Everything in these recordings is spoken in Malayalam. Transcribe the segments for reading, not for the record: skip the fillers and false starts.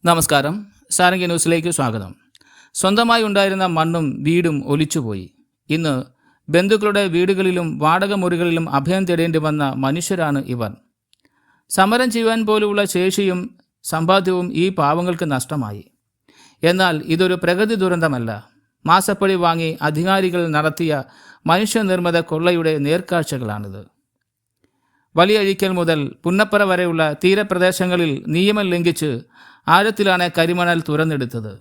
നമസ്കാരം. സാരംഗി ന്യൂസിലേക്ക് സ്വാഗതം. സ്വന്തമായി ഉണ്ടായിരുന്ന മണ്ണും വീടും ഒലിച്ചുപോയി. ഇന്ന് ബന്ധുക്കളുടെ വീടുകളിലും വാടക മുറികളിലും അഭയം തേടേണ്ടി വന്ന മനുഷ്യരാണ് ഇവർ. സമരം ചെയ്യുവാൻ പോലുള്ള ശേഷിയും സമ്പാദ്യവും ഈ പാവങ്ങൾക്ക് നഷ്ടമായി. എന്നാൽ ഇതൊരു പ്രകൃതി ദുരന്തമല്ല. മാസപ്പടി വാങ്ങി അധികാരികൾ നടത്തിയ മനുഷ്യനിർമ്മിത കൊള്ളയുടെ നേർക്കാഴ്ചകളാണിത്. വലിയഴിക്കൽ മുതൽ പുന്നപ്പറ വരെയുള്ള തീരപ്രദേശങ്ങളിൽ നിയമം ലംഘിച്ച് ആഴത്തിലാണ് കരിമണൽ തുരന്നെടുത്തത്.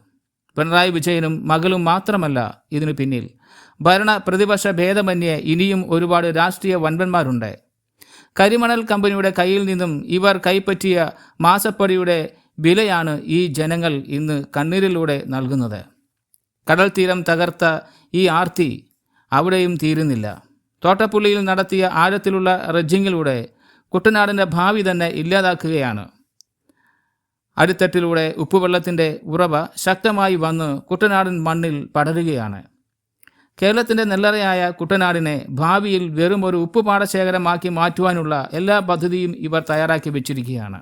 പിണറായി വിജയനും മകളും മാത്രമല്ല ഇതിനു പിന്നിൽ. ഭരണ പ്രതിപക്ഷ ഭേദമന്യേ ഇനിയും ഒരുപാട് രാഷ്ട്രീയ വൻപന്മാരുണ്ട്. കരിമണൽ കമ്പനിയുടെ കയ്യിൽ നിന്നും ഇവർ കൈപ്പറ്റിയ മാസപ്പടിയുടെ വിലയാണ് ഈ ജനങ്ങൾ ഇന്ന് കണ്ണീരിലൂടെ നൽകുന്നത്. കടൽ തീരം തകർത്ത ഈ ആർത്തി അവിടെയും തീരുന്നില്ല. തോട്ടപ്പുള്ളിയിൽ നടത്തിയ ആഴത്തിലുള്ള റെഡ്ജിങ്ങിലൂടെ കുട്ടനാടിൻ്റെ ഭാവി തന്നെ ഇല്ലാതാക്കുകയാണ്. അടിത്തട്ടിലൂടെ ഉപ്പുവെള്ളത്തിൻ്റെ ഉറവ ശക്തമായി വന്ന് കുട്ടനാടൻ മണ്ണിൽ പടരുകയാണ്. കേരളത്തിൻ്റെ നെല്ലറയായ കുട്ടനാടിനെ ഭാവിയിൽ വെറും ഒരു ഉപ്പുപാടശേഖരമാക്കി മാറ്റുവാനുള്ള എല്ലാ പദ്ധതിയും ഇവർ തയ്യാറാക്കി വെച്ചിരിക്കുകയാണ്.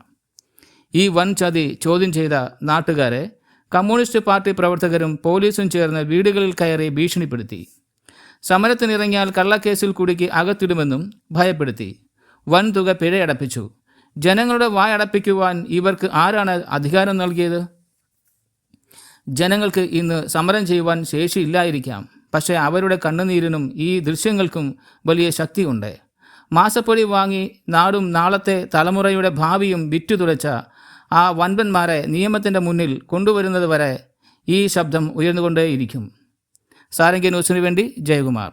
ഈ വൻ ചതി ചോദ്യം ചെയ്ത നാട്ടുകാരെ കമ്മ്യൂണിസ്റ്റ് പാർട്ടി പ്രവർത്തകരും പോലീസും ചേർന്ന് വീടുകളിൽ കയറി ഭീഷണിപ്പെടുത്തി. സമരത്തിനിറങ്ങിയാൽ കള്ളക്കേസിൽ കുടുക്കി അകത്തിടുമെന്നും ഭയപ്പെടുത്തി. വൻതുക പിഴയടപ്പിച്ചു. ജനങ്ങളുടെ വായടപ്പിക്കുവാൻ ഇവർക്ക് ആരാണ് അധികാരം നൽകിയത്? ജനങ്ങൾക്ക് ഇന്ന് സമരം ചെയ്യുവാൻ ശേഷിയില്ലായിരിക്കാം. പക്ഷേ അവരുടെ കണ്ണുനീരിനും ഈ ദൃശ്യങ്ങൾക്കും വലിയ ശക്തിയുണ്ട്. മാസപ്പടി വാങ്ങി നാടും നാളത്തെ തലമുറയുടെ ഭാവിയും വിറ്റുതുടച്ച ആ വൻപന്മാരെ നിയമത്തിൻ്റെ മുന്നിൽ കൊണ്ടുവരുന്നത് വരെ ഈ ശബ്ദം ഉയർന്നുകൊണ്ടേയിരിക്കും. സാരംഗി ന്യൂസിനു വേണ്ടി ജയകുമാർ.